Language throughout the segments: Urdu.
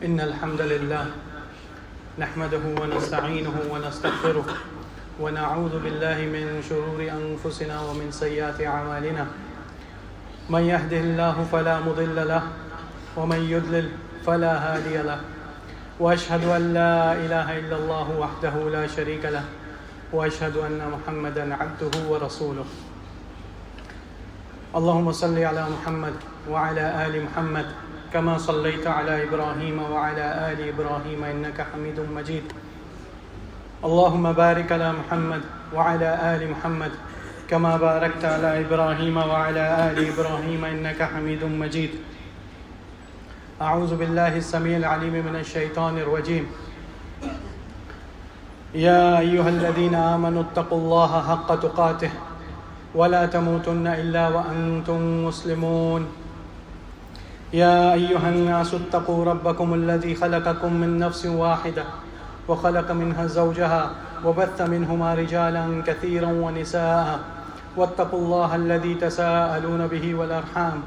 إن الحمد لله نحمده ونستعينه ونستغفره ونعوذ بالله من شرور أنفسنا ومن سيئات أعمالنا من يهده الله فلا مضل له ومن يضلل فلا هادي له وأشهد أن لا إله إلا الله وحده لا شريك له وأشهد أن محمدا عبده ورسوله اللهم صل على محمد وعلى آل محمد كما صليت على إبراهيم وعلى آل إبراهيم إنك حميد مجيد اللهم بارك على محمد وعلى آل محمد كما باركت على إبراهيم وعلى آل إبراهيم إنك حميد مجيد أعوذ بالله السميع العليم من الشيطان الرجيم يا أيها الذين آمنوا اتقوا الله حق تقاته ولا تموتن إلا وأنتم مسلمون يا أيها الناس اتقوا ربكم الذي خلقكم من نفس واحدة وخلق منها زوجها وبث منهما رجالا كثيرا ونساء واتقوا الله الذي تساءلون به والأرحام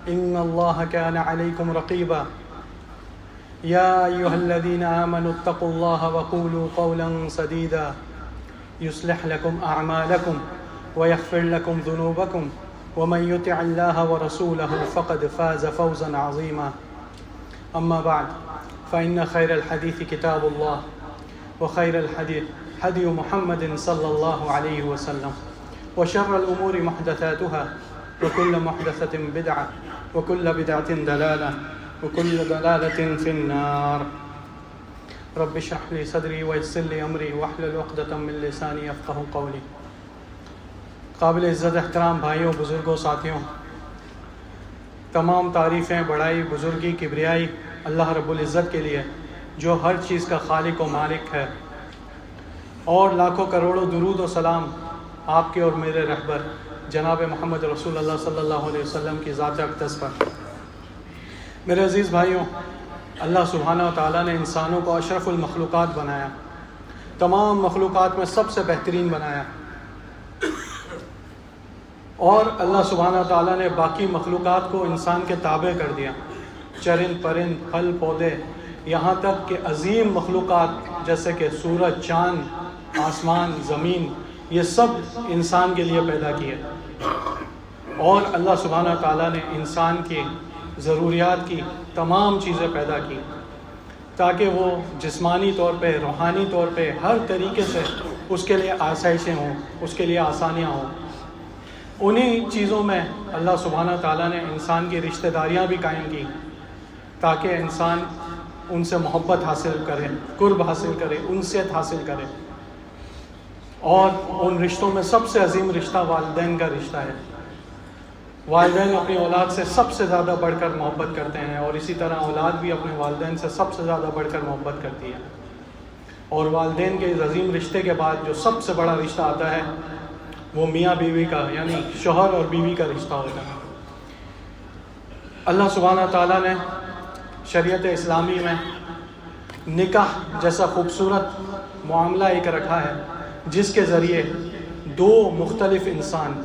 إن الله كان عليكم رقيبا يا أيها الذين آمنوا اتقوا الله وقولوا قولا سديدا يصلح لكم أعمالكم ويغفر لكم ذنوبكم ومن يطع الله ورسوله فقد فاز فوزا عظيما أما بعد فإن خير الحديث كتاب الله وخير الحديث هدي محمد صلى الله عليه وسلم وشر الأمور محدثاتها وكل محدثة بدعة وكل بدعة ضلالة وكل ضلالة في النار رب اشرح لي صدري ويسر لي أمري واحلل عقدة من لساني يفقهوا قولي. قابل عزت احترام بھائیوں، بزرگوں، ساتھیوں، تمام تعریفیں، بڑائی، بزرگی، کبریائی اللہ رب العزت کے لیے جو ہر چیز کا خالق و مالک ہے، اور لاکھوں کروڑوں درود و سلام آپ کے اور میرے رہبر جناب محمد رسول اللہ صلی اللہ علیہ وسلم کی ذات اقدس پر۔ میرے عزیز بھائیوں، اللہ سبحانہ و تعالیٰ نے انسانوں کو اشرف المخلوقات بنایا، تمام مخلوقات میں سب سے بہترین بنایا، اور اللہ سبحانہ و تعالیٰ نے باقی مخلوقات کو انسان کے تابع کر دیا، چرند پرند، پھل پودے، یہاں تک کہ عظیم مخلوقات جیسے کہ سورج، چاند، آسمان، زمین، یہ سب انسان کے لیے پیدا کیے، اور اللہ سبحانہ و تعالیٰ نے انسان کی ضروریات کی تمام چیزیں پیدا کی تاکہ وہ جسمانی طور پہ، روحانی طور پہ، ہر طریقے سے اس کے لیے آسائشیں ہوں، اس کے لیے آسانیاں ہوں۔ انہی چیزوں میں اللہ سبحانہ تعالیٰ نے انسان کی رشتہ داریاں بھی قائم کی تاکہ انسان ان سے محبت حاصل کرے، قرب حاصل کرے، انسیت حاصل کرے، اور ان رشتوں میں سب سے عظیم رشتہ والدین کا رشتہ ہے۔ والدین اپنی اولاد سے سب سے زیادہ بڑھ کر محبت کرتے ہیں، اور اسی طرح اولاد بھی اپنے والدین سے سب سے زیادہ بڑھ کر محبت کرتی ہے، اور والدین کے اس عظیم رشتے کے بعد جو سب سے بڑا رشتہ آتا ہے وہ میاں بیوی کا، یعنی شوہر اور بیوی کا رشتہ ہوتا ہے۔ اللہ سبحانہ تعالیٰ نے شریعت اسلامی میں نکاح جیسا خوبصورت معاملہ ایک رکھا ہے جس کے ذریعے دو مختلف انسان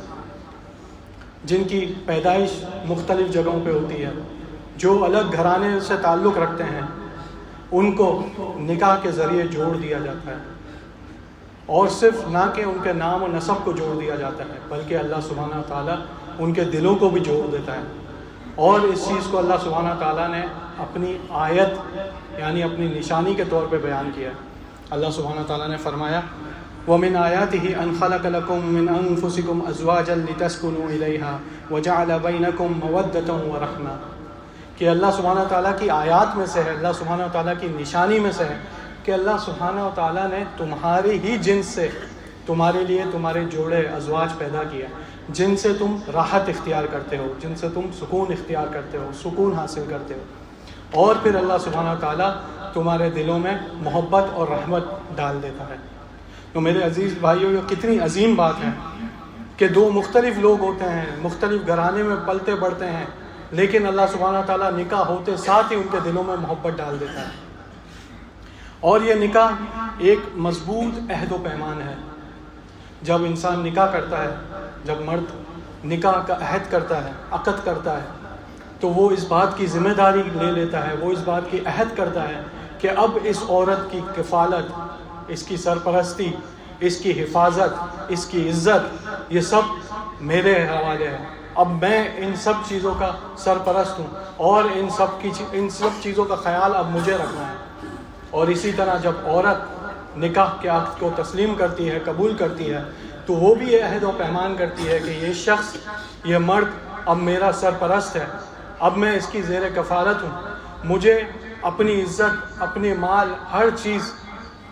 جن کی پیدائش مختلف جگہوں پہ ہوتی ہے، جو الگ گھرانے سے تعلق رکھتے ہیں، ان کو نکاح کے ذریعے جوڑ دیا جاتا ہے، اور صرف نہ کہ ان کے نام و نسب کو جوڑ دیا جاتا ہے بلکہ اللہ سبحانہ تعالیٰ ان کے دلوں کو بھی جوڑ دیتا ہے۔ اور اس چیز کو اللہ سبحانہ تعالیٰ نے اپنی آیت یعنی اپنی نشانی کے طور پہ بیان کیا ہے۔ اللہ سبحانہ تعالیٰ نے فرمایا وَمِنْ آيَاتِهِ أَنْ خَلَقَ لَكُم مِّنْ أَنفُسِكُمْ أَزْوَاجًا لِتَسْكُنُوا إِلَيْهَا وَجَعَلَ بَيْنَكُم مَّوَدَّةً وَرَحْمَةً، کہ اللہ سبحانہ تعالیٰ کی آیات میں سے ہے، اللہ سبحانہ تعالیٰ کی نشانی میں سے ہے کہ اللہ سبحانہ و تعالیٰ نے تمہاری ہی جنس سے تمہارے لیے تمہارے جوڑے ازواج پیدا کیا، جن سے تم راحت اختیار کرتے ہو، جن سے تم سکون اختیار کرتے ہو، سکون حاصل کرتے ہو، اور پھر اللہ سبحانہ و تعالیٰ تمہارے دلوں میں محبت اور رحمت ڈال دیتا ہے۔ تو میرے عزیز بھائیوں، یہ کتنی عظیم بات ہے کہ دو مختلف لوگ ہوتے ہیں، مختلف گھرانے میں پلتے بڑھتے ہیں، لیکن اللہ سبحانہ و تعالیٰ نکاح ہوتے ساتھ ہی ان کے دلوں میں محبت ڈال دیتا ہے۔ اور یہ نکاح ایک مضبوط عہد و پیمان ہے۔ جب انسان نکاح کرتا ہے، جب مرد نکاح کا عہد کرتا ہے، عقد کرتا ہے، تو وہ اس بات کی ذمہ داری لے لیتا ہے، وہ اس بات کی عہد کرتا ہے کہ اب اس عورت کی کفالت، اس کی سرپرستی، اس کی حفاظت، اس کی عزت، یہ سب میرے حوالے ہے۔ اب میں ان سب چیزوں کا سرپرست ہوں اور ان سب چیزوں کا خیال اب مجھے رکھنا ہے۔ اور اسی طرح جب عورت نکاح کے عقد کو تسلیم کرتی ہے، قبول کرتی ہے، تو وہ بھی یہ عہد و پیمان کرتی ہے کہ یہ شخص، یہ مرد اب میرا سرپرست ہے، اب میں اس کی زیر کفالت ہوں، مجھے اپنی عزت، اپنی مال، ہر چیز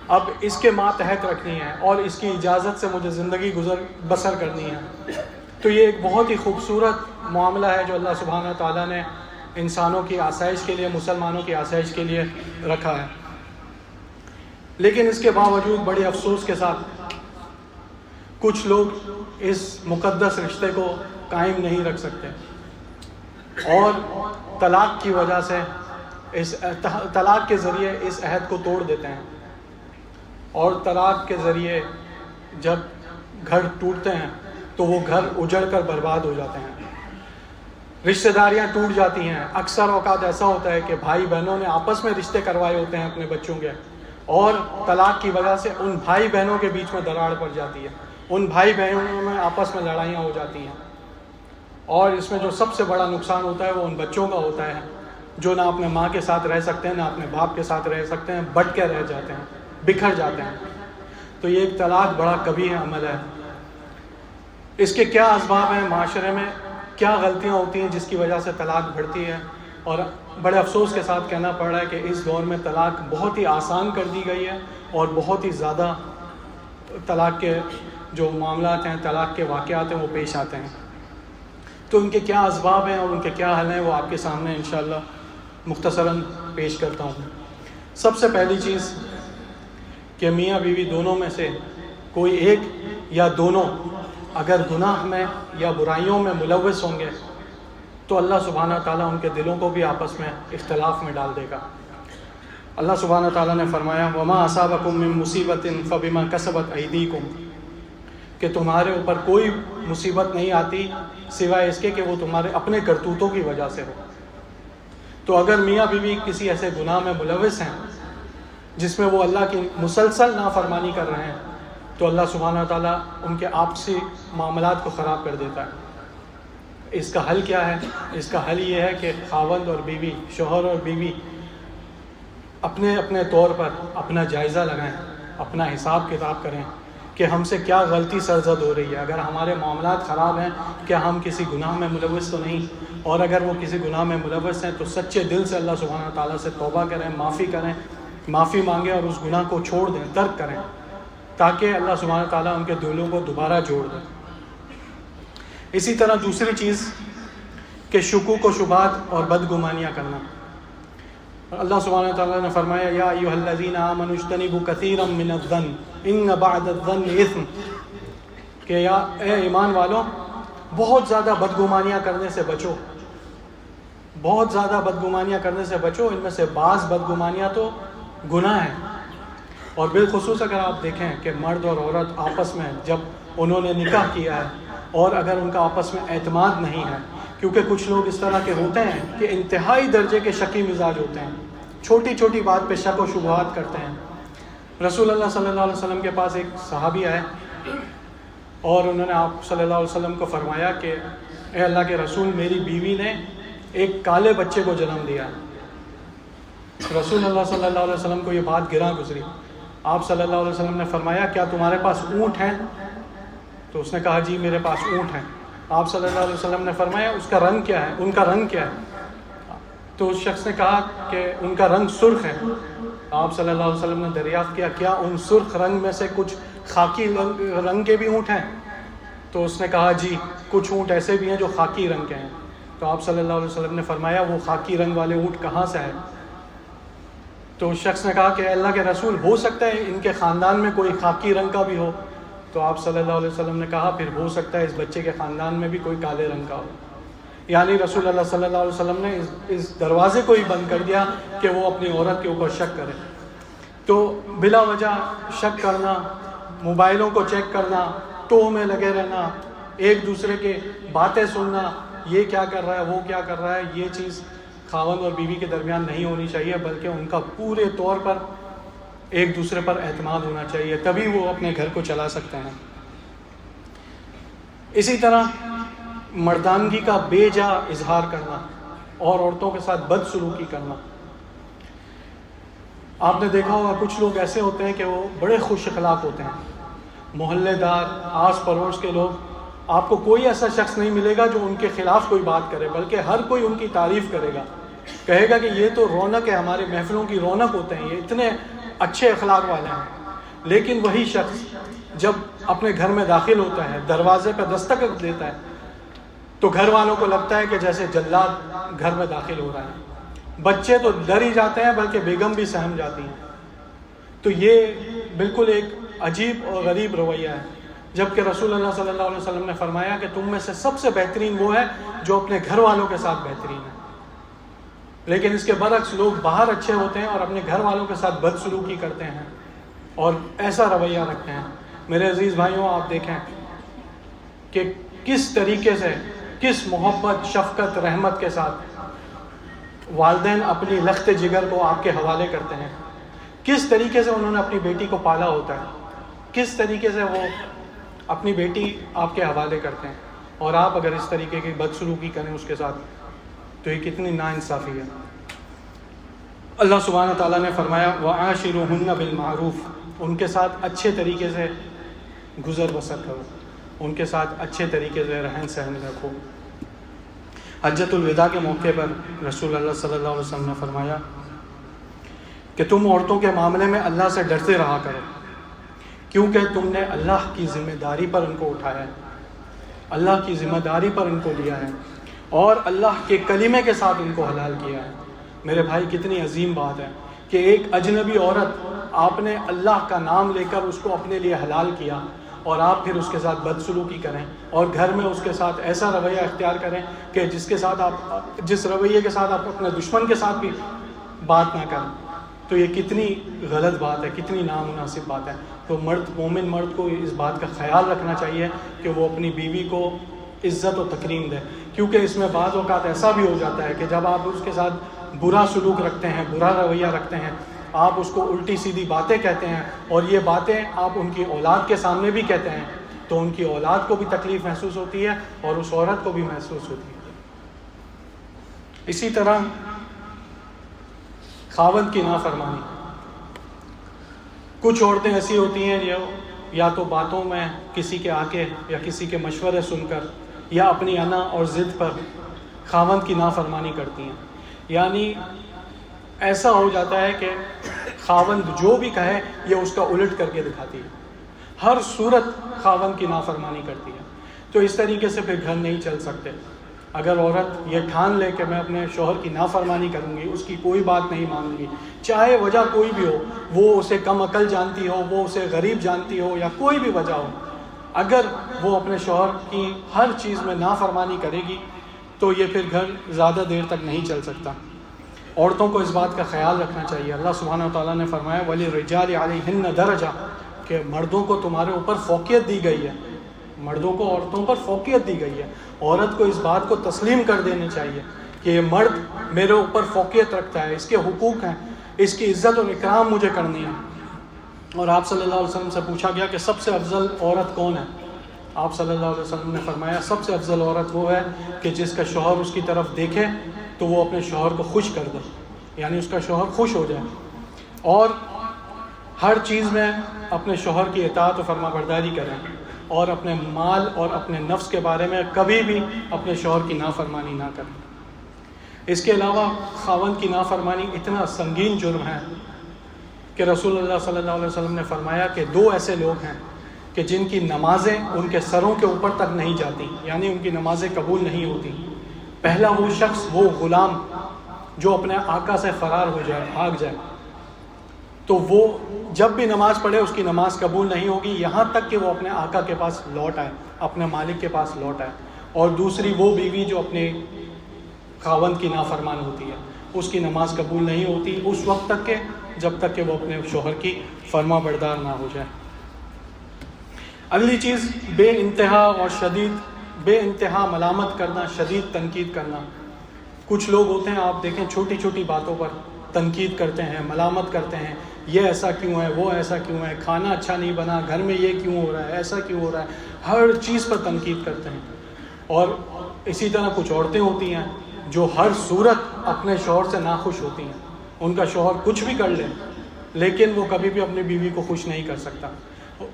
اب اس کے ماتحت رکھنی ہے اور اس کی اجازت سے مجھے زندگی بسر کرنی ہے۔ تو یہ ایک بہت ہی خوبصورت معاملہ ہے جو اللہ سبحانہ تعالیٰ نے انسانوں کی آسائش کے لیے، مسلمانوں کی آسائش کے لیے رکھا ہے۔ لیکن اس کے باوجود بڑے افسوس کے ساتھ کچھ لوگ اس مقدس رشتے کو قائم نہیں رکھ سکتے اور طلاق کی وجہ سے طلاق کے ذریعے اس عہد کو توڑ دیتے ہیں، اور طلاق کے ذریعے جب گھر ٹوٹتے ہیں تو وہ گھر اجڑ کر برباد ہو جاتے ہیں، رشتہ داریاں ٹوٹ جاتی ہیں۔ اکثر اوقات ایسا ہوتا ہے کہ بھائی بہنوں نے آپس میں رشتے کروائے ہوتے ہیں اپنے بچوں کے، اور طلاق کی وجہ سے ان بھائی بہنوں کے بیچ میں دراڑ پڑ جاتی ہے، ان بھائی بہنوں میں آپس میں لڑائیاں ہو جاتی ہیں، اور اس میں جو سب سے بڑا نقصان ہوتا ہے وہ ان بچوں کا ہوتا ہے جو نہ اپنے ماں کے ساتھ رہ سکتے ہیں، نہ اپنے باپ کے ساتھ رہ سکتے ہیں، بٹ کے رہ جاتے ہیں، بکھر جاتے ہیں۔ تو یہ ایک طلاق بڑا قبیح عمل ہے۔ اس کے کیا اسباب ہیں معاشرے میں، کیا غلطیاں ہوتی ہیں جس کی وجہ سے طلاق بڑھتی ہے، اور بڑے افسوس کے ساتھ کہنا پڑ رہا ہے کہ اس دور میں طلاق بہت ہی آسان کر دی گئی ہے، اور بہت ہی زیادہ طلاق کے جو معاملات ہیں، طلاق کے واقعات ہیں، وہ پیش آتے ہیں۔ تو ان کے کیا اسباب ہیں اور ان کے کیا حل ہیں، وہ آپ کے سامنے انشاءاللہ مختصراً پیش کرتا ہوں۔ سب سے پہلی چیز کہ میاں بیوی دونوں میں سے کوئی ایک یا دونوں اگر گناہ میں یا برائیوں میں ملوث ہوں گے تو اللہ سبحانہ تعالیٰ ان کے دلوں کو بھی آپس میں اختلاف میں ڈال دے گا۔ اللہ سبحانہ تعالیٰ نے فرمایا وَمَا أَصَابَكُم مِّن مُّصِيبَةٍ فَبِمَا كَسَبَتْ أَيْدِيكُم، کہ تمہارے اوپر کوئی مصیبت نہیں آتی سوائے اس کے کہ وہ تمہارے اپنے کرتوتوں کی وجہ سے ہو۔ تو اگر میاں بیوی کسی ایسے گناہ میں ملوث ہیں جس میں وہ اللہ کی مسلسل نافرمانی کر رہے ہیں، تو اللہ سبحانہ تعالیٰ ان کے آپسی معاملات کو خراب کر دیتا ہے۔ اس کا حل کیا ہے؟ اس کا حل یہ ہے کہ خاوند اور بیوی، شوہر اور بیوی اپنے اپنے طور پر اپنا جائزہ لگائیں، اپنا حساب کتاب کریں کہ ہم سے کیا غلطی سرزد ہو رہی ہے۔ اگر ہمارے معاملات خراب ہیں، کیا ہم کسی گناہ میں ملوث تو نہیں؟ اور اگر وہ کسی گناہ میں ملوث ہیں تو سچے دل سے اللہ سبحانہ تعالیٰ سے توبہ کریں، معافی مانگیں اور اس گناہ کو چھوڑ دیں، ترک کریں، تاکہ اللہ سبحانہ تعالیٰ ان کے دلوں کو دوبارہ جوڑ دے۔ اسی طرح دوسری چیز کہ شکوک و شبہات اور بدگمانیاں کرنا۔ اللہ سبحانہ تعالیٰ نے فرمایا یا ایھا الذین آمنوا اجتنبوا کثیرا من الظن ان بعد الظن اثم، کہ یا اے ایمان والوں بہت زیادہ بدگمانیاں کرنے سے بچو، بہت زیادہ بدگمانیاں کرنے سے بچو، ان میں سے بعض بدگمانیاں تو گناہ ہیں۔ اور بالخصوص اگر آپ دیکھیں کہ مرد اور عورت آپس میں جب انہوں نے نکاح کیا ہے اور اگر ان کا آپس میں اعتماد نہیں ہے، کیونکہ کچھ لوگ اس طرح کے ہوتے ہیں کہ انتہائی درجے کے شکی مزاج ہوتے ہیں، چھوٹی چھوٹی بات پہ شک و شبہات کرتے ہیں۔ رسول اللہ صلی اللہ علیہ وسلم کے پاس ایک صحابی آئے اور انہوں نے آپ صلی اللہ علیہ وسلم کو فرمایا کہ اے اللہ کے رسول، میری بیوی نے ایک کالے بچے کو جنم دیا۔ رسول اللہ صلی اللہ علیہ وسلم کو یہ بات گراں گزری۔ آپ صلی اللہ علیہ وسلم نے فرمایا کیا تمہارے پاس اونٹ ہیں؟ تو اس نے کہا جی میرے پاس اونٹ ہیں۔ آپ صلی اللہ علیہ وسلم نے فرمایا اس کا رنگ کیا ہے؟ ان کا رنگ کیا ہے؟ تو اس شخص نے کہا کہ ان کا رنگ سرخ ہے۔ آپ صلی اللہ علیہ وسلم نے دریافت کیا کیا ان سرخ رنگ میں سے کچھ خاکی رنگ کے بھی اونٹ ہیں؟ تو اس نے کہا جی کچھ اونٹ ایسے بھی ہیں جو خاکی رنگ کے ہیں۔ تو آپ صلی اللہ علیہ وسلم نے فرمایا وہ خاکی رنگ والے اونٹ کہاں سے ہے؟ تو اس شخص نے کہا کہ اللہ کے رسول ہو سکتا ہے ان کے خاندان میں کوئی خاکی رنگ کا بھی ہو۔ تو آپ صلی اللہ علیہ وسلم نے کہا پھر ہو سکتا ہے اس بچے کے خاندان میں بھی کوئی کالے رنگ کا ہو۔ یعنی رسول اللہ صلی اللہ علیہ وسلم نے اس دروازے کو ہی بند کر دیا کہ وہ اپنی عورت کے اوپر شک کرے۔ تو بلا وجہ شک کرنا، موبائلوں کو چیک کرنا، ٹوہ میں لگے رہنا، ایک دوسرے کے باتیں سننا، یہ کیا کر رہا ہے، وہ کیا کر رہا ہے، یہ چیز خاوند اور بیوی کے درمیان نہیں ہونی چاہیے، بلکہ ان کا پورے طور پر ایک دوسرے پر اعتماد ہونا چاہیے، تبھی وہ اپنے گھر کو چلا سکتے ہیں۔ اسی طرح مردانگی کا بے جا اظہار کرنا اور عورتوں کے ساتھ بد سلوکی کرنا۔ آپ نے دیکھا ہوگا کچھ لوگ ایسے ہوتے ہیں کہ وہ بڑے خوش اخلاق ہوتے ہیں، محلے دار، آس پڑوس کے لوگ، آپ کو کوئی ایسا شخص نہیں ملے گا جو ان کے خلاف کوئی بات کرے، بلکہ ہر کوئی ان کی تعریف کرے گا، کہے گا کہ یہ تو رونق ہے، ہمارے محفلوں کی رونق ہوتے ہیں، یہ اتنے اچھے اخلاق والے ہیں۔ لیکن وہی شخص جب اپنے گھر میں داخل ہوتا ہے، دروازے پہ دستک دیتا ہے، تو گھر والوں کو لگتا ہے کہ جیسے جلاد گھر میں داخل ہو رہا ہے۔ بچے تو ڈر ہی جاتے ہیں، بلکہ بیگم بھی سہم جاتی ہیں۔ تو یہ بالکل ایک عجیب اور غریب رویہ ہے، جبکہ رسول اللہ صلی اللہ علیہ وسلم نے فرمایا کہ تم میں سے سب سے بہترین وہ ہے جو اپنے گھر والوں کے ساتھ بہترین ہے۔ لیکن اس کے برعکس لوگ باہر اچھے ہوتے ہیں اور اپنے گھر والوں کے ساتھ بد سلوکی کرتے ہیں اور ایسا رویہ رکھتے ہیں۔ میرے عزیز بھائیوں، آپ دیکھیں کہ کس طریقے سے، کس محبت، شفقت، رحمت کے ساتھ والدین اپنی لخت جگر کو آپ کے حوالے کرتے ہیں، کس طریقے سے انہوں نے اپنی بیٹی کو پالا ہوتا ہے، کس طریقے سے وہ اپنی بیٹی آپ کے حوالے کرتے ہیں، اور آپ اگر اس طریقے کی بدسلوکی کریں اس کے ساتھ تو یہ کتنی ناانصافی ہے۔ اللہ سبحانہ تعالیٰ نے فرمایا وَعَاشِرُوهُنَّ بِالْمَعْرُوفِ، ان کے ساتھ اچھے طریقے سے گزر بسر کرو، ان کے ساتھ اچھے طریقے سے رہن سہن رکھو۔ حجۃ الوداع کے موقع پر رسول اللہ صلی اللہ علیہ وسلم نے فرمایا کہ تم عورتوں کے معاملے میں اللہ سے ڈرتے رہا کرو، کیونکہ تم نے اللہ کی ذمہ داری پر ان کو اٹھایا ہے، اللہ کی ذمہ داری پر ان کو لیا ہے، اور اللہ کے کلمے کے ساتھ ان کو حلال کیا ہے۔ میرے بھائی، کتنی عظیم بات ہے کہ ایک اجنبی عورت آپ نے اللہ کا نام لے کر اس کو اپنے لیے حلال کیا، اور آپ پھر اس کے ساتھ بدسلوکی کریں اور گھر میں اس کے ساتھ ایسا رویہ اختیار کریں کہ جس رویے کے ساتھ آپ اپنے دشمن کے ساتھ بھی بات نہ کریں۔ تو یہ کتنی غلط بات ہے، کتنی نامناسب بات ہے۔ تو مومن مرد کو اس بات کا خیال رکھنا چاہیے کہ وہ اپنی بیوی کو عزت و تکریم دے، کیونکہ اس میں بعض اوقات ایسا بھی ہو جاتا ہے کہ جب آپ اس کے ساتھ برا سلوک رکھتے ہیں، برا رویہ رکھتے ہیں، آپ اس کو الٹی سیدھی باتیں کہتے ہیں، اور یہ باتیں آپ ان کی اولاد کے سامنے بھی کہتے ہیں، تو ان کی اولاد کو بھی تکلیف محسوس ہوتی ہے اور اس عورت کو بھی محسوس ہوتی ہے۔ اسی طرح خاوند کی نافرمانی، کچھ عورتیں ایسی ہوتی ہیں جو یا تو باتوں میں کسی کے آکے یا کسی کے مشورے سن کر یا اپنی انا اور ضد پر خاوند کی نافرمانی کرتی ہیں، یعنی ایسا ہو جاتا ہے کہ خاوند جو بھی کہے یہ اس کا الٹ کر کے دکھاتی ہے، ہر صورت خاوند کی نافرمانی کرتی ہے۔ تو اس طریقے سے پھر گھر نہیں چل سکتے۔ اگر عورت یہ ٹھان لے کہ میں اپنے شوہر کی نافرمانی کروں گی، اس کی کوئی بات نہیں مانوں گی، چاہے وجہ کوئی بھی ہو، وہ اسے کم عقل جانتی ہو، وہ اسے غریب جانتی ہو، یا کوئی بھی وجہ ہو، اگر وہ اپنے شوہر کی ہر چیز میں نافرمانی کرے گی تو یہ پھر گھر زیادہ دیر تک نہیں چل سکتا۔ عورتوں کو اس بات کا خیال رکھنا چاہیے۔ اللہ سبحانہ وتعالیٰ نے فرمایا وَلِلرِّجَالِ عَلَيْهِنَّ دَرَجَةٌ، کہ مردوں کو تمہارے اوپر فوقیت دی گئی ہے، مردوں کو عورتوں پر فوقیت دی گئی ہے۔ عورت کو اس بات کو تسلیم کر دینی چاہیے کہ یہ مرد میرے اوپر فوقیت رکھتا ہے، اس کے حقوق ہیں، اس کی عزت اور اکرام مجھے کرنی ہے۔ اور آپ صلی اللہ علیہ وسلم سے پوچھا گیا کہ سب سے افضل عورت کون ہے؟ آپ صلی اللہ علیہ وسلم نے فرمایا سب سے افضل عورت وہ ہے کہ جس کا شوہر اس کی طرف دیکھے تو وہ اپنے شوہر کو خوش کر دے، یعنی اس کا شوہر خوش ہو جائے، اور ہر چیز میں اپنے شوہر کی اطاعت و فرما برداری کریں، اور اپنے مال اور اپنے نفس کے بارے میں کبھی بھی اپنے شوہر کی نافرمانی نہ کریں۔ اس کے علاوہ خاوند کی نافرمانی اتنا سنگین جرم ہے کہ رسول اللہ صلی اللہ علیہ وسلم نے فرمایا کہ دو ایسے لوگ ہیں کہ جن کی نمازیں ان کے سروں کے اوپر تک نہیں جاتی، یعنی ان کی نمازیں قبول نہیں ہوتی۔ پہلا وہ شخص، وہ غلام جو اپنے آقا سے فرار ہو جائے، بھاگ جائے، تو وہ جب بھی نماز پڑھے اس کی نماز قبول نہیں ہوگی یہاں تک کہ وہ اپنے آقا کے پاس لوٹ آئے، اپنے مالک کے پاس لوٹ آئے۔ اور دوسری وہ بیوی جو اپنے خاوند کی نافرمان ہوتی ہے، اس کی نماز قبول نہیں ہوتی اس وقت تک کہ جب تک کہ وہ اپنے شوہر کی فرما بردار نہ ہو جائے۔ اگلی چیز بے انتہا اور شدید بے انتہا ملامت کرنا، شدید تنقید کرنا. کچھ لوگ ہوتے ہیں آپ دیکھیں چھوٹی چھوٹی باتوں پر تنقید کرتے ہیں، ملامت کرتے ہیں، یہ ایسا کیوں ہے، وہ ایسا کیوں ہے، کھانا اچھا نہیں بنا، گھر میں یہ کیوں ہو رہا ہے، ایسا کیوں ہو رہا ہے، ہر چیز پر تنقید کرتے ہیں. اور اسی طرح کچھ عورتیں ہوتی ہیں جو ہر صورت اپنے شوہر سے ناخوش ہوتی ہیں. ان کا شوہر کچھ بھی کر لے لیکن وہ کبھی بھی اپنی بیوی کو خوش نہیں کر سکتا.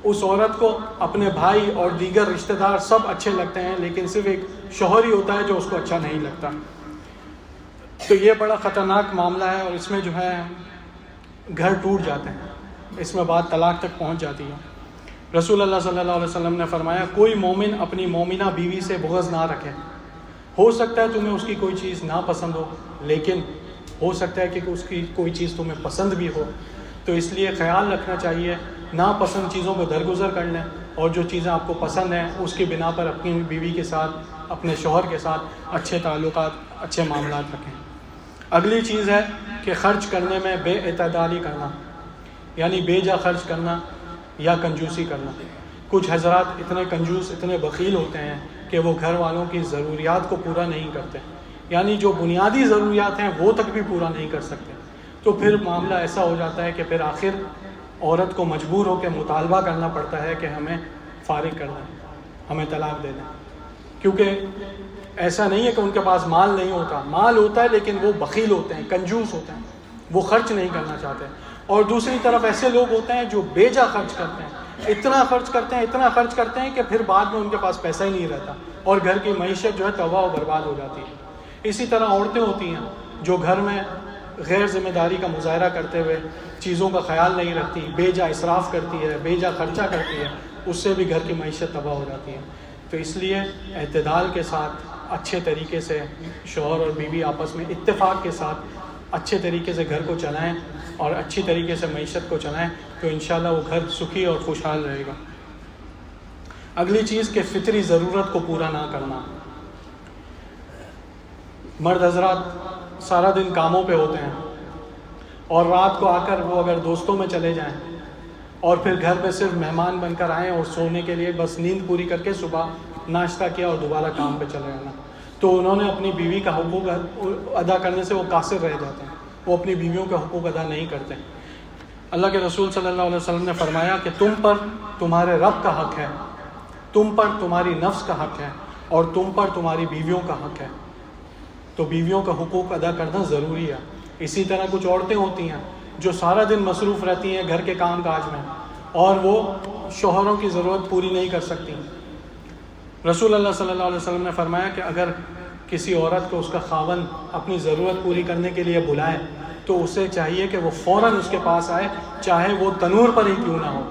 اس عورت کو اپنے بھائی اور دیگر رشتہ دار سب اچھے لگتے ہیں لیکن صرف ایک شوہر ہی ہوتا ہے جو اس کو اچھا نہیں لگتا. تو یہ بڑا خطرناک معاملہ ہے، اور اس میں جو ہے گھر ٹوٹ جاتے ہیں، اس میں بات طلاق تک پہنچ جاتی ہے. رسول اللہ صلی اللہ علیہ وسلم نے فرمایا کوئی مومن اپنی مومنہ بیوی سے بغض نہ رکھے. ہو سکتا ہے تمہیں اس کی کوئی چیز ناپسند ہو، لیکن ہو سکتا ہے کہ اس کی کوئی چیز تمہیں پسند بھی ہو. تو اس لیے خیال رکھنا چاہیے ناپسند چیزوں کو درگزر کر لیں، اور جو چیزیں آپ کو پسند ہیں اس کی بنا پر اپنی بیوی کے ساتھ، اپنے شوہر کے ساتھ اچھے تعلقات، اچھے معاملات رکھیں. اگلی چیز ہے کہ خرچ کرنے میں بے اعتدالی کرنا، یعنی بے جا خرچ کرنا یا کنجوسی کرنا. کچھ حضرات اتنے کنجوس، اتنے بخیل ہوتے ہیں کہ وہ گھر والوں کی ضروریات کو پورا نہیں کرتے، یعنی جو بنیادی ضروریات ہیں وہ تک بھی پورا نہیں کر سکتے. تو پھر معاملہ ایسا ہو جاتا ہے کہ پھر آخر عورت کو مجبور ہو کے مطالبہ کرنا پڑتا ہے کہ ہمیں فارغ کر دیں، ہمیں طلاق دے دیں. کیونکہ ایسا نہیں ہے کہ ان کے پاس مال نہیں ہوتا، مال ہوتا ہے لیکن وہ بخیل ہوتے ہیں، کنجوس ہوتے ہیں، وہ خرچ نہیں کرنا چاہتے. اور دوسری طرف ایسے لوگ ہوتے ہیں جو بے جا خرچ کرتے ہیں، اتنا خرچ کرتے ہیں، اتنا خرچ کرتے ہیں کہ پھر بعد میں ان کے پاس پیسہ ہی نہیں رہتا اور گھر کی معیشت جو ہے تباہ و برباد ہو جاتی ہے. اسی طرح عورتیں ہوتی ہیں جو گھر میں غیر ذمہ داری کا مظاہرہ کرتے ہوئے چیزوں کا خیال نہیں رکھتی، بے جا اسراف کرتی ہے، بے جا خرچہ کرتی ہے، اس سے بھی گھر کی معیشت تباہ ہو جاتی ہے. تو اس لیے اعتدال کے ساتھ اچھے طریقے سے شوہر اور بیوی آپس میں اتفاق کے ساتھ اچھے طریقے سے گھر کو چلائیں اور اچھی طریقے سے معیشت کو چلائیں تو انشاءاللہ وہ گھر سکھی اور خوشحال رہے گا. اگلی چیز کہ فطری ضرورت کو پورا نہ کرنا. مرد حضرات سارا دن کاموں پہ ہوتے ہیں اور رات کو آ کر وہ اگر دوستوں میں چلے جائیں اور پھر گھر پہ صرف مہمان بن کر آئیں اور سونے کے لیے بس نیند پوری کر کے صبح ناشتہ کیا اور دوبارہ کام پہ چلے جانا، تو انہوں نے اپنی بیوی کا حقوق ادا کرنے سے وہ قاصر رہ جاتے ہیں، وہ اپنی بیویوں کے حقوق ادا نہیں کرتے. اللہ کے رسول صلی اللہ علیہ وسلم نے فرمایا کہ تم پر تمہارے رب کا حق ہے، تم پر تمہاری نفس کا حق ہے، اور تم پر تمہاری بیویوں کا حق ہے. تو بیویوں کا حقوق ادا کرنا ضروری ہے. اسی طرح کچھ عورتیں ہوتی ہیں جو سارا دن مصروف رہتی ہیں گھر کے کام کاج میں اور وہ شوہروں کی ضرورت پوری نہیں کر سکتی. رسول اللہ صلی اللہ علیہ وسلم نے فرمایا کہ اگر کسی عورت کو اس کا خاوند اپنی ضرورت پوری کرنے کے لیے بلائے تو اسے چاہیے کہ وہ فوراً اس کے پاس آئے، چاہے وہ تنور پر ہی کیوں نہ ہو،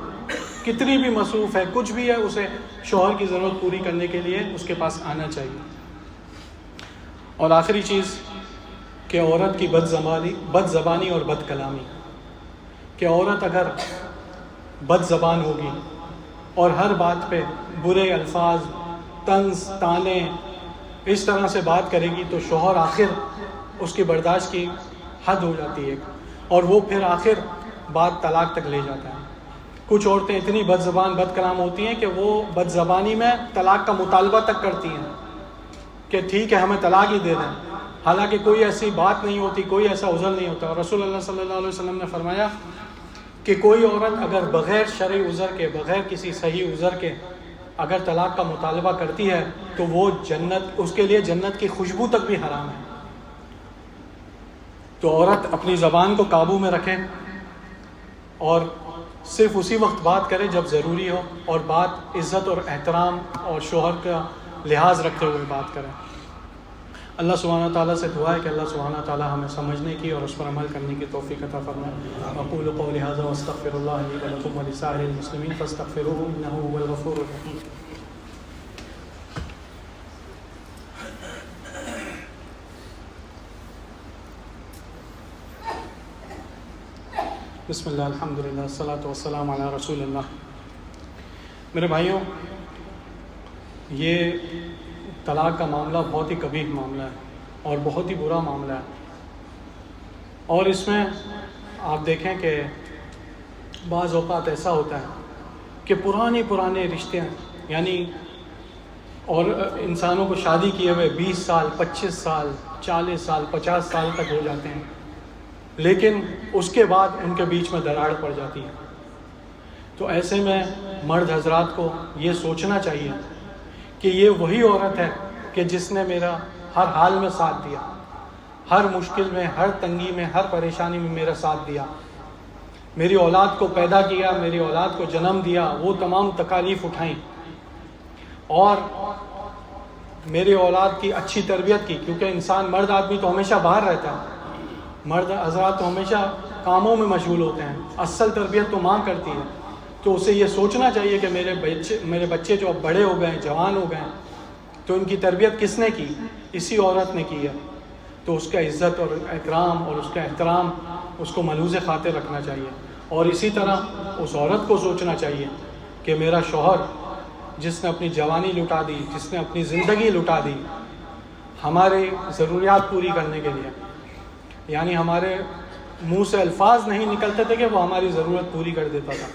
کتنی بھی مصروف ہے، کچھ بھی ہے، اسے شوہر کی ضرورت پوری کرنے کے لیے اس کے پاس آنا چاہیے. اور آخری چیز کہ عورت کی بد زبانی اور بد کلامی، کہ عورت اگر بد زبان ہوگی اور ہر بات پہ برے الفاظ، طنز، طعنے اس طرح سے بات کرے گی تو شوہر آخر اس کی برداشت کی حد ہو جاتی ہے اور وہ پھر آخر بات طلاق تک لے جاتا ہے. کچھ عورتیں اتنی بد زبان بد کلام ہوتی ہیں کہ وہ بد زبانی میں طلاق کا مطالبہ تک کرتی ہیں کہ ٹھیک ہے ہمیں طلاق ہی دے دیں، حالانکہ کوئی ایسی بات نہیں ہوتی، کوئی ایسا عذر نہیں ہوتا. اور رسول اللہ صلی اللہ علیہ وسلم نے فرمایا کہ کوئی عورت اگر بغیر شرعی عذر کے، بغیر کسی صحیح عذر کے اگر طلاق کا مطالبہ کرتی ہے تو وہ جنت، اس کے لیے جنت کی خوشبو تک بھی حرام ہے. تو عورت اپنی زبان کو قابو میں رکھے اور صرف اسی وقت بات کرے جب ضروری ہو، اور بات عزت اور احترام اور شوہر کا لحاظ رکھتے ہوئے بات کریں. اللہ سبحانہ تعالیٰ سے دعا ہے کہ اللہ سبحانہ تعالیٰ ہمیں سمجھنے کی اور اس پر عمل کرنے کی توفیق عطا فرمائے. اقول قولی ھذا واستغفر اللہ لی ولکم ولسائر المسلمین فاستغفروہ انہ ھو الغفور الرحیم. بسم اللہ الحمدللہ الصلاۃ والسلام علی رسول اللہ. میرے بھائیوں، یہ طلاق کا معاملہ بہت ہی قبیح معاملہ ہے اور بہت ہی برا معاملہ ہے. اور اس میں آپ دیکھیں کہ بعض اوقات ایسا ہوتا ہے کہ پرانے رشتے ہیں، یعنی اور انسانوں کو شادی کیے ہوئے 20 سال 25 سال 40 سال 50 سال تک ہو جاتے ہیں، لیکن اس کے بعد ان کے بیچ میں دراڑ پڑ جاتی ہے۔ تو ایسے میں مرد حضرات کو یہ سوچنا چاہیے کہ یہ وہی عورت ہے کہ جس نے میرا ہر حال میں ساتھ دیا، ہر مشکل میں، ہر تنگی میں، ہر پریشانی میں میرا ساتھ دیا، میری اولاد کو پیدا کیا، میری اولاد کو جنم دیا، وہ تمام تکالیف اٹھائیں، اور میری اولاد کی اچھی تربیت کی، کیونکہ انسان مرد آدمی تو ہمیشہ باہر رہتا ہے، مرد حضرات تو ہمیشہ کاموں میں مشغول ہوتے ہیں، اصل تربیت تو ماں کرتی ہے۔ تو اسے یہ سوچنا چاہیے کہ میرے بچے جو اب بڑے ہو گئے ہیں، جوان ہو گئے ہیں، تو ان کی تربیت کس نے کی؟ اسی عورت نے کی ہے۔ تو اس کا عزت اور اکرام اور اس کا احترام اس کو ملوز خاطر رکھنا چاہیے، اور اسی طرح اس عورت کو سوچنا چاہیے کہ میرا شوہر جس نے اپنی جوانی لٹا دی، جس نے اپنی زندگی لٹا دی ہمارے ضروریات پوری کرنے کے لیے، یعنی ہمارے منہ سے الفاظ نہیں نکلتے تھے کہ وہ ہماری ضرورت پوری کر دیتا تھا،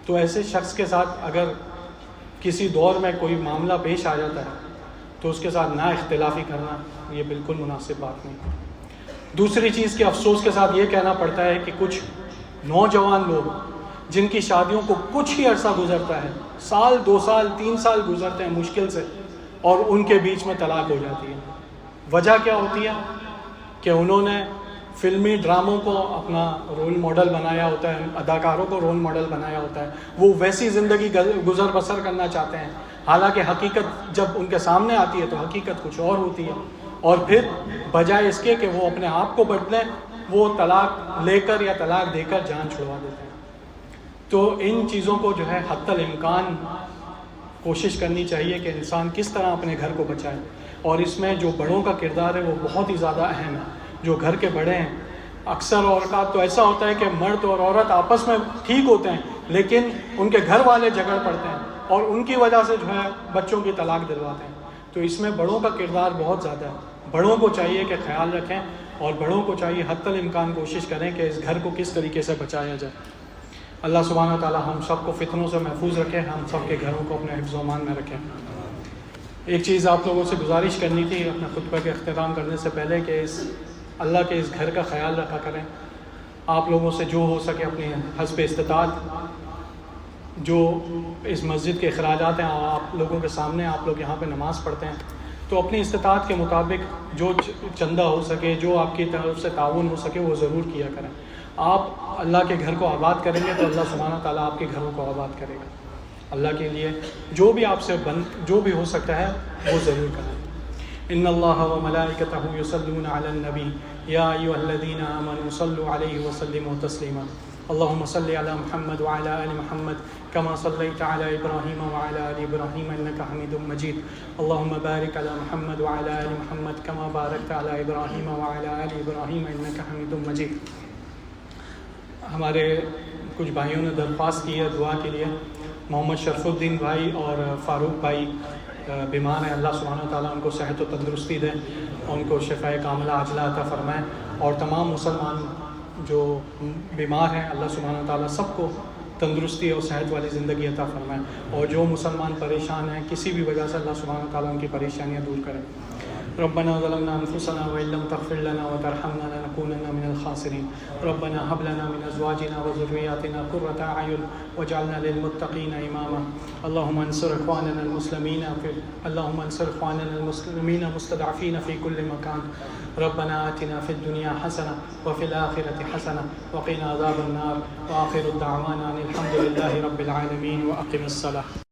تو ایسے شخص کے ساتھ اگر کسی دور میں کوئی معاملہ پیش آ جاتا ہے تو اس کے ساتھ نا اختلافی کرنا یہ بالکل مناسب بات نہیں۔ دوسری چیز کہ افسوس کے ساتھ یہ کہنا پڑتا ہے کہ کچھ نوجوان لوگ جن کی شادیوں کو کچھ ہی عرصہ گزرتا ہے، سال 2 سال 3 سال گزرتے ہیں مشکل سے، اور ان کے بیچ میں طلاق ہو جاتی ہے۔ وجہ کیا ہوتی ہے؟ کہ انہوں نے فلمی ڈراموں کو اپنا رول ماڈل بنایا ہوتا ہے، اداکاروں کو رول ماڈل بنایا ہوتا ہے، وہ ویسی زندگی گزر بسر کرنا چاہتے ہیں، حالانکہ حقیقت جب ان کے سامنے آتی ہے تو حقیقت کچھ اور ہوتی ہے، اور پھر بجائے اس کے کہ وہ اپنے آپ کو بدلیں، وہ طلاق لے کر یا طلاق دے کر جان چھڑوا دیتے ہیں۔ تو ان چیزوں کو جو ہے حتی الامکان کوشش کرنی چاہیے کہ انسان کس طرح اپنے گھر کو بچائے، اور اس میں جو بڑوں کا کردار ہے وہ بہت ہی زیادہ اہم ہے۔ جو گھر کے بڑے ہیں، اکثر اوقات تو ایسا ہوتا ہے کہ مرد اور عورت آپس میں ٹھیک ہوتے ہیں، لیکن ان کے گھر والے جھگڑ پڑتے ہیں اور ان کی وجہ سے جو ہے بچوں کی طلاق دلواتے ہیں۔ تو اس میں بڑوں کا کردار بہت زیادہ ہے۔ بڑوں کو چاہیے کہ خیال رکھیں، اور بڑوں کو چاہیے حتی الامکان کوشش کریں کہ اس گھر کو کس طریقے سے بچایا جائے۔ اللہ سبحانہ تعالی ہم سب کو فتنوں سے محفوظ رکھے، ہم سب کے گھروں کو اپنے حفظ و امان میں رکھیں۔ ایک چیز آپ لوگوں سے گزارش کرنی تھی اپنے خطبہ کے اختتام کرنے سے پہلے کہ اللہ کے اس گھر کا خیال رکھا کریں۔ آپ لوگوں سے جو ہو سکے اپنی حسب استطاعت جو اس مسجد کے اخراجات ہیں آپ لوگوں کے سامنے، آپ لوگ یہاں پہ نماز پڑھتے ہیں، تو اپنی استطاعت کے مطابق جو چندہ ہو سکے، جو آپ کی طرف سے تعاون ہو سکے وہ ضرور کیا کریں۔ آپ اللہ کے گھر کو آباد کریں گے تو اللہ سبحانہ تعالیٰ آپ کے گھروں کو آباد کرے گا۔ اللہ کے لیے جو بھی آپ سے جو بھی ہو سکتا ہے وہ ضرور کریں۔ ان اللہ وملائکتہ یصلون علی النبی یا ایھا الذین آمنوا صلوا علیہ وسلموا تسلیما اللهم صل على محمد وعلى آل محمد كما صليت على إبراهيم وعلى آل إبراهيم إنك حميد مجيد اللهم بارك على محمد وعلى آل محمد كما باركت على إبراهيم وعلى آل إبراهيم إنك حميد مجيد۔ ہمارے کچھ بھائیوں نے درخواست کی ہے دعا کے لیے۔ محمد شرف الدین بھائی اور فاروق بھائی بیمار ہیں، اللہ سبحانہ تعالیٰ ان کو صحت و تندرستی دے، ان کو شفاء کاملہ عاجلہ عطا فرمائے، اور تمام مسلمان جو بیمار ہیں اللہ سبحانہ تعالیٰ سب کو تندرستی اور صحت والی زندگی عطا فرمائے، اور جو مسلمان پریشان ہیں کسی بھی وجہ سے اللہ سبحانہ تعالیٰ ان کی پریشانیاں دور کرے۔ ربنا ظلمنا انفسنا وان لم تغفر لنا وترحمنا لنكونن من الخاسرين ربنا هب لنا من ازواجنا وذرياتنا قرة اعين واجعلنا للمتقين اماما اللهم انصر اخواننا المسلمين المستضعفين في كل مكان ربنا آتنا في الدنيا حسنة وفي الآخرة حسنة وقنا عذاب النار وآخر دعوانا ان الحمد لله رب العالمين وأقم الصلاة۔